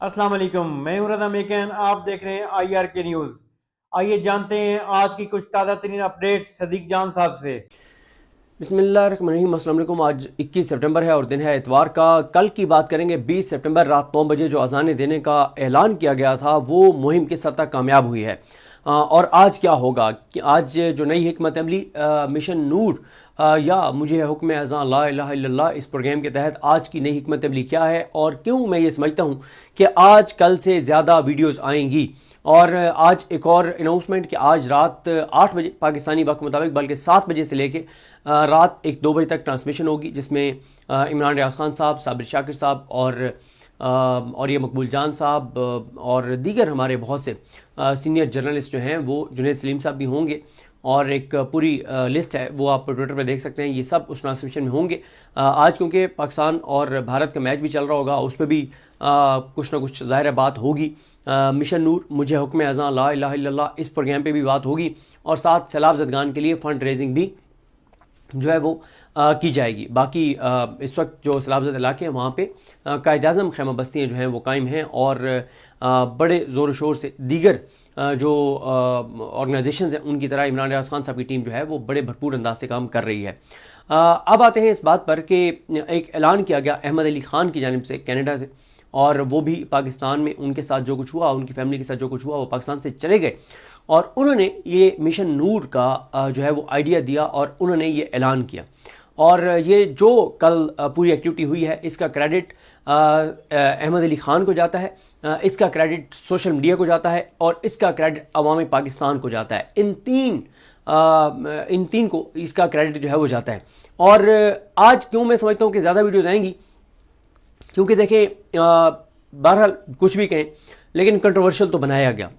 अस्सलाम वालेकुम, मैं हूं रज़ा मेकन। आप देख रहे हैं IR के न्यूज़। आइए जानते हैं आज की कुछ ताज़ा तरीन अपडेट्स सदीक जान साहब से। बिस्मिल्लाहिर्रहमानिर्रहीम। अस्सलाम वालेकुम। आज 21 सितंबर है और दिन है इतवार का। कल की बात करेंगे। 20 सितंबर रात 9 बजे जो अजानें देने का ऐलान किया गया था वो मुहिम किस हद तक कामयाब हुई है, और आज क्या होगा कि आज जो नई हिकमत अमली मिशन नूर या मुझे हुक्म अज़ान ला इलाहा इल्लल्लाह इस प्रोग्राम के तहत आज की नई हिकमत अमली क्या है और क्यों मैं ये समझता हूँ कि आज कल से ज़्यादा वीडियोस आएंगी। और आज एक और अनाउंसमेंट कि आज रात 8 बजे पाकिस्तानी वक्त मुताबिक, बल्कि 7 बजे से लेके रात 1-2 बजे तक ट्रांसमिशन होगी, जिसमें इमरान रियाज खान साहब, साबिर शाकिर साहब और ये मकबूल जान साहब और दीगर हमारे बहुत से सीनियर जर्नलिस्ट जो हैं वो जुनैद सलीम साहब भी होंगे। और एक पूरी लिस्ट है वो आप ट्विटर पर देख सकते हैं। ये सब उस ट्रांसमिशन में होंगे। आज क्योंकि पाकिस्तान और भारत का मैच भी चल रहा होगा, उस पर भी कुछ ना कुछ ज़ाहिर बात होगी। मिशन नूर मुझे हुक्म अज़ान ला इलाहा इल्लल्लाह इस प्रोग्राम पे भी बात होगी और साथ सैलाब ज़दगान के लिए फ़ंड रेजिंग भी जो है वो की जाएगी। बाकी इस वक्त जो सैलाबज़द इलाके हैं वहाँ पे कायद-ए-आज़म खैमा बस्तियाँ जो हैं वो कायम हैं और बड़े ज़ोर शोर से दीगर जो ऑर्गेनाइजेशंस हैं उनकी तरह इमरान रियाज खान साहब की टीम जो है वो बड़े भरपूर अंदाज से काम कर रही है। अब आते हैं इस बात पर कि एक ऐलान किया गया अहमद अली ख़ान की जानिब से कनाडा से, और वो भी पाकिस्तान में उनके साथ जो कुछ हुआ, उनकी फैमिली के साथ जो कुछ हुआ, वो पाकिस्तान से चले गए और उन्होंने ये मिशन नूर का जो है वो आइडिया दिया और उन्होंने ये ऐलान किया। और ये जो कल पूरी एक्टिविटी हुई है इसका क्रेडिट अहमद अली ख़ान को जाता है, इसका क्रेडिट सोशल मीडिया को जाता है और इसका क्रेडिट अवाम पाकिस्तान को जाता है। इन तीन को इसका क्रेडिट जो है वो जाता है। और आज क्यों मैं समझता हूँ कि ज़्यादा वीडियोज़ आएंगी, क्योंकि देखें बहरहाल कुछ भी कहें लेकिन कंट्रोवर्शियल तो बनाया गया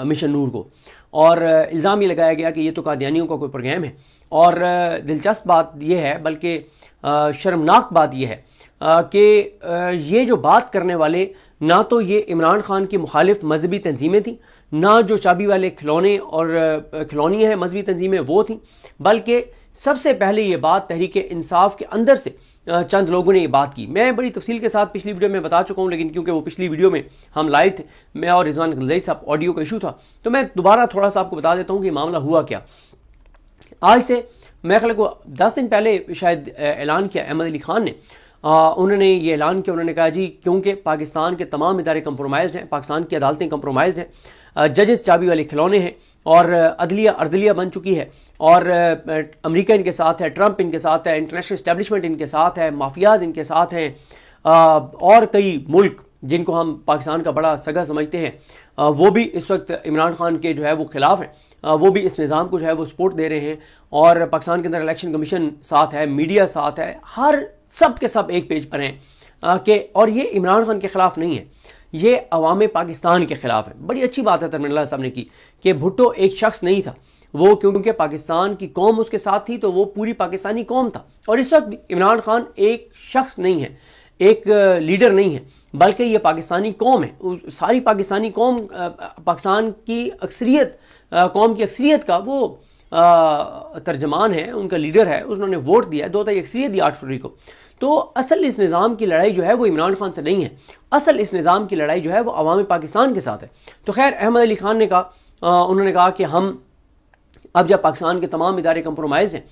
मिशन नूर को, और इल्ज़ाम ये लगाया गया कि ये तो कादियानियों का कोई प्रोग्राम है। और दिलचस्प बात यह है, बल्कि शर्मनाक बात यह है कि ये जो बात करने वाले ना तो ये इमरान खान की मुखालिफ मजहबी तंजीमें थी, ना जो चाबी वाले खिलौने और खिलौनी हैं मजहबी तंजीमें वो थी, बल्कि सबसे पहले ये बात तहरीक इंसाफ के अंदर से चंद लोगों ने ये बात की। मैं बड़ी तफसील के साथ पिछली वीडियो में बता चुका हूँ, लेकिन क्योंकि वो पिछली वीडियो में हम लाइव थे, मैं और रिजवान गलज़ई साहब, ऑडियो का इशू था, तो मैं दोबारा थोड़ा सा आपको बता देता हूँ कि मामला हुआ क्या। आज से मैं ख्याल को 10 दिन पहले शायद ऐलान किया अहमद अली ख़ान ने। उन्होंने ये ऐलान किया, उन्होंने कहा जी क्योंकि पाकिस्तान के तमाम इदारे कंप्रोमाइज़ हैं, पाकिस्तान की अदालतें कंप्रोमाइज़ हैं, जजेस चाबी वाले खिलौने हैं और अदलिया अर्दलिया बन चुकी है और अमेरिका इनके साथ है, ट्रंप इनके साथ है, इंटरनेशनल इस्टेब्लिशमेंट इनके साथ है, माफियाज इनके साथ हैं, और कई मुल्क जिनको हम पाकिस्तान का बड़ा सगा समझते हैं वो भी इस वक्त इमरान खान के जो है वो खिलाफ हैं, वो भी इस निज़ाम को जो है वो सपोर्ट दे रहे हैं। और पाकिस्तान के अंदर इलेक्शन कमीशन साथ है, मीडिया साथ है, हर सब के सब एक पेज पर हैं कि और ये इमरान खान के खिलाफ नहीं है, ये अवाम पाकिस्तान के खिलाफ है। बड़ी अच्छी बात है तरमीन साहब ने की कि भुट्टो एक शख्स नहीं था, वो क्योंकि पाकिस्तान की कौम उसके साथ थी तो वो पूरी पाकिस्तानी कौम था। और इस वक्त इमरान खान एक शख्स नहीं है, एक लीडर नहीं है, बल्कि ये पाकिस्तानी कौम है। सारी पाकिस्तानी कौम, पाकिस्तान की अक्सरियत, कौम की अक्सरियत का वो तर्जमान है, उनका लीडर है। उन्होंने वोट दिया, 2 अक्सरियत दी 8 फरवरी को। तो असल इस निज़ाम की लड़ाई जो है वो इमरान खान से नहीं है, असल इस निज़ाम की लड़ाई जो है वो अवाम पाकिस्तान के साथ है। तो खैर अहमद अली ख़ान ने कहा, उन्होंने कहा कि हम अब जब पाकिस्तान के तमाम इदारे कंप्रोमाइज़ हैं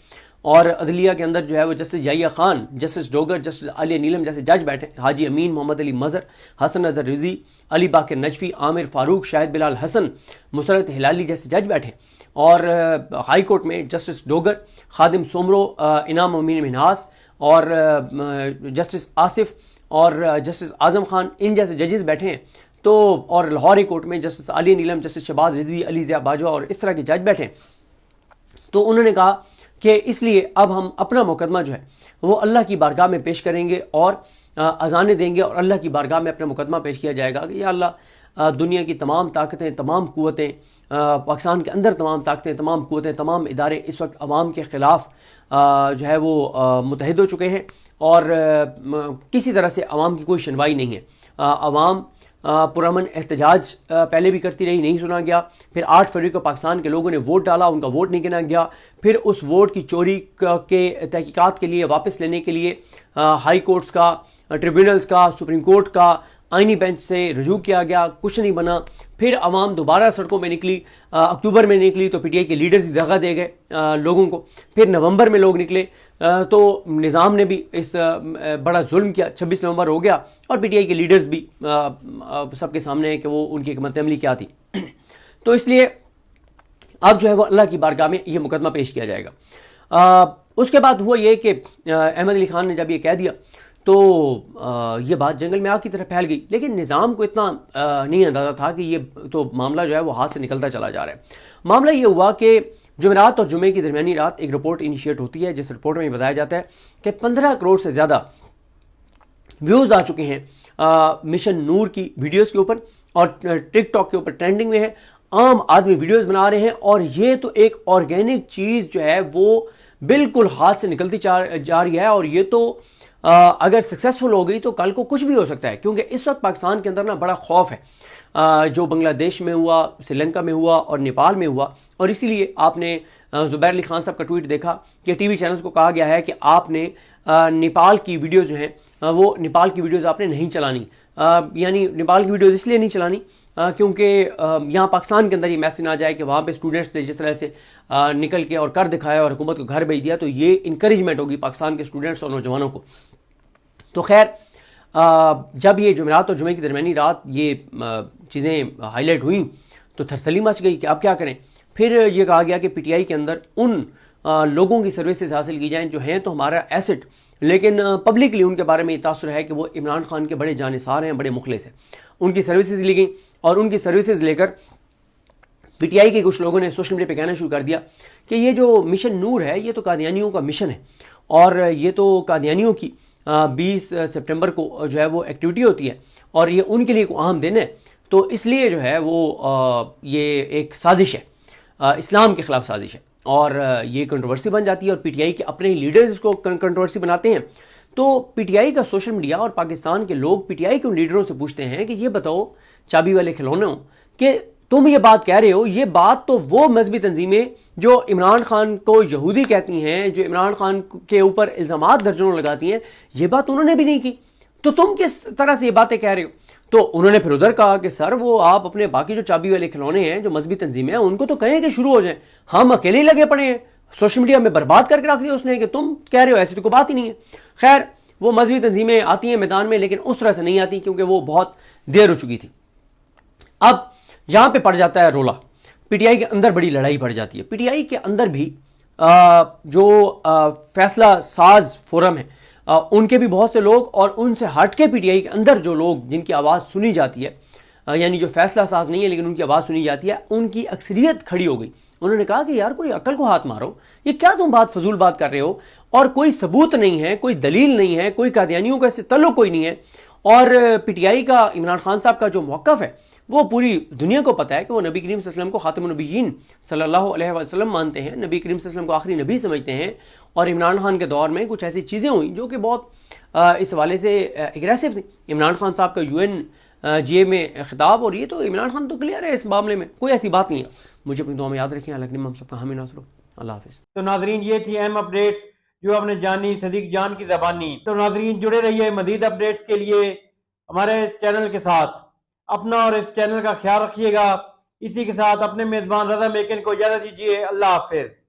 और अदलिया के अंदर जो है वो justice Yahya Khan, justice Dogar, justice Aliya Neelam जैसे जज बैठे, हाजी अमीन, मोहम्मद अली मज़हर, हसन अजहर रिजी, अली बाकर नजफी, आमिर फारूक, शाहिद बिलाल हसन, मुसरत हिलाली जैसे जज बैठे। और हाई कोर्ट में जस्टिस डोगर, खादिम सोमरो, इनाम अमीन मिनहास और जस्टिस आसिफ और जस्टिस आज़म खान, इन जैसे जजेस बैठे हैं। तो और लाहौर हाई कोर्ट में जस्टिस आलिया नीलम, जस्टिस शहबाज रिजवी, अली ज़िया बाजवा और इस तरह के जज बैठे हैं। तो उन्होंने कहा कि इसलिए अब हम अपना मुकदमा जो है वो अल्लाह की बारगाह में पेश करेंगे और अजानें देंगे और अल्लाह की बारगाह में अपना मुकदमा पेश किया जाएगा कि या अल्लाह, दुनिया की तमाम ताकतें, तमाम कुव्वतें, पाकिस्तान के अंदर तमाम ताकतें, तमाम कुव्वतें, तमाम इदारे इस वक्त अवाम के ख़िलाफ़ जो है वो मुतहद हो चुके हैं और किसी तरह से अवाम की कोई सुनवाई नहीं है। अवाम पुरअमन एहतजाज पहले भी करती रही, नहीं सुना गया। फिर 8 फरवरी को पाकिस्तान के लोगों ने वोट डाला, उनका वोट नहीं गिना गया। फिर उस वोट की चोरी के तहकीकात के लिए, वापस लेने के लिए हाई कोर्ट्स का, ट्रिब्यूनल्स का, सुप्रीम कोर्ट का آئینی بینچ سے رجوع کیا گیا، کچھ نہیں بنا. پھر عوام دوبارہ سڑکوں میں نکلی، اکتوبر میں نکلی تو پی ٹی آئی کے لیڈرز دغا دے گئے لوگوں کو. پھر نومبر میں لوگ نکلے تو نظام نے بھی اس بڑا ظلم کیا. 26 نومبر ہو گیا اور پی ٹی آئی کے لیڈرز بھی سب کے سامنے ہے کہ وہ ان کی حکمت عملی کیا تھی. تو اس لیے اب جو ہے وہ اللہ کی بارگاہ میں یہ مقدمہ پیش کیا جائے گا. اس کے بعد ہوا یہ کہ احمد علی خان نے جب یہ کہہ دیا تو یہ بات جنگل میں آگ کی طرح پھیل گئی. لیکن نظام کو اتنا نہیں اندازہ تھا کہ یہ تو معاملہ جو ہے وہ ہاتھ سے نکلتا چلا جا رہا ہے. معاملہ یہ ہوا کہ جمعرات اور جمعے کی درمیانی رات ایک رپورٹ انیشیٹ ہوتی ہے، جس رپورٹ میں یہ بتایا جاتا ہے کہ 15 کروڑ سے زیادہ ویوز آ چکے ہیں مشن نور کی ویڈیوز کے اوپر، اور ٹک ٹاک کے اوپر ٹرینڈنگ میں ہے. عام آدمی ویڈیوز بنا رہے ہیں اور یہ تو ایک آرگینک چیز جو ہے وہ بالکل ہاتھ سے نکلتی جا رہی ہے. اور یہ تو اگر سکسیسفل ہو گئی تو کل کو کچھ بھی ہو سکتا ہے، کیونکہ اس وقت پاکستان کے اندر نا بڑا خوف ہے جو بنگلہ دیش میں ہوا، سری لنکا میں ہوا اور نیپال میں ہوا. اور اسی لیے آپ نے زبیر علی خان صاحب کا ٹویٹ دیکھا کہ ٹی وی چینلز کو کہا گیا ہے کہ آپ نے نیپال کی ویڈیوز جو ہیں وہ نیپال کی ویڈیوز آپ نے نہیں چلانی. یعنی نیپال کی ویڈیوز اس لیے نہیں چلانی کیونکہ یہاں پاکستان کے اندر یہ میسج نہ جائے کہ وہاں پہ اسٹوڈنٹس نے جس طرح سے نکل کے اور کر دکھایا اور حکومت کو گھر بھیج دیا، تو یہ انکریجمنٹ ہوگی پاکستان کے اسٹوڈنٹس اور نوجوانوں کو. تو خیر جب یہ جمعرات اور جمعے کی درمیانی رات یہ چیزیں ہائی لائٹ ہوئیں تو تھرتھلی مچ گئی کہ اب کیا کریں. پھر یہ کہا گیا کہ پی ٹی آئی کے اندر ان لوگوں کی سروسز حاصل کی جائیں جو ہیں تو ہمارا ایسٹ، لیکن پبلکلی ان کے بارے میں یہ تاثر ہے کہ وہ عمران خان کے بڑے جانثار ہیں، بڑے مخلص ہیں. ان کی سروسز لی گئیں اور ان کی سروسز لے کر پی ٹی آئی کے کچھ لوگوں نے سوشل میڈیا پہ کہنا شروع کر دیا کہ یہ جو مشن نور ہے یہ تو قادیانیوں کا مشن ہے، اور یہ تو قادیانیوں کی 20 سپٹمبر کو جو ہے وہ ایکٹیویٹی ہوتی ہے اور یہ ان کے لیے کوئی اہم دن ہے، تو اس لیے جو ہے وہ یہ ایک سازش ہے، اسلام کے خلاف سازش ہے، اور یہ کنٹروورسی بن جاتی ہے. اور پی ٹی آئی کے اپنے لیڈرز اس کو کنٹروورسی بناتے ہیں. تو پی ٹی آئی کا سوشل میڈیا اور پاکستان کے لوگ پی ٹی آئی کے ان لیڈروں سے پوچھتے ہیں کہ یہ بتاؤ چابی والے کھلونوں کہ تم یہ بات کہہ رہے ہو، یہ بات تو وہ مذہبی تنظیمیں جو عمران خان کو یہودی کہتی ہیں، جو عمران خان کے اوپر الزامات درجنوں لگاتی ہیں، یہ بات انہوں نے بھی نہیں کی، تو تم کس طرح سے یہ باتیں کہہ رہے ہو. تو انہوں نے پھر ادھر کہا کہ سر وہ آپ اپنے باقی جو چابی والے کھلونے ہیں جو مذہبی تنظیمیں ہیں ان کو تو کہیں کہ شروع ہو جائیں، ہم اکیلے ہی لگے پڑے ہیں، سوشل میڈیا میں برباد کر کے رکھ دیا اس نے کہ تم کہہ رہے ہو، ایسی تو کوئی بات ہی نہیں ہے. خیر وہ مذہبی تنظیمیں آتی ہیں میدان میں، لیکن اس طرح سے نہیں آتی کیونکہ وہ بہت دیر ہو چکی تھی. اب یہاں پہ پڑ جاتا ہے رولا، پی ٹی آئی کے اندر بڑی لڑائی پڑ جاتی ہے. پی ٹی آئی کے اندر بھی جو فیصلہ ساز فورم ہے ان کے بھی بہت سے لوگ، اور ان سے ہٹ کے پی ٹی آئی کے اندر جو لوگ جن کی آواز سنی جاتی ہے، یعنی جو فیصلہ ساز نہیں ہے لیکن ان کی آواز سنی جاتی ہے، ان کی اکثریت کھڑی ہو گئی. انہوں نے کہا کہ یار کوئی عقل کو ہاتھ مارو، یہ کیا تم بات فضول بات کر رہے ہو، اور کوئی ثبوت نہیں ہے، کوئی دلیل نہیں ہے، کوئی قادیانیوں کا اس سے تعلق کوئی نہیں ہے. اور پی ٹی آئی کا عمران خان صاحب کا جو موقف ہے وہ پوری دنیا کو پتہ ہے کہ وہ نبی کریم صلی اللہ علیہ وسلم کو خاتم النبیین صلی اللہ علیہ وسلم مانتے ہیں، نبی کریم صلی اللہ علیہ وسلم کو آخری نبی سمجھتے ہیں. اور عمران خان کے دور میں کچھ ایسی چیزیں ہوئیں جو کہ بہت اس حوالے سے اگریسو تھیں. عمران خان صاحب کا یو این جی اے میں خطاب، اور یہ تو عمران خان تو کلیئر ہے اس معاملے میں، کوئی ایسی بات نہیں ہے. مجھے اپنی دعا میں یاد رکھیں. اللہ ہم سب کا حامی ناصر ہو. اللہ حافظ. تو ناظرین یہ تھی اہم اپڈیٹس جو آپ نے جانی صدیق جان کی زبانی. تو ناظرین جڑے رہیے مزید اپڈیٹس کے لیے ہمارے چینل کے ساتھ. اپنا اور اس چینل کا خیال رکھیے گا. اسی کے ساتھ اپنے میزبان رضا میکن کو اجازت دیجیے. اللہ حافظ.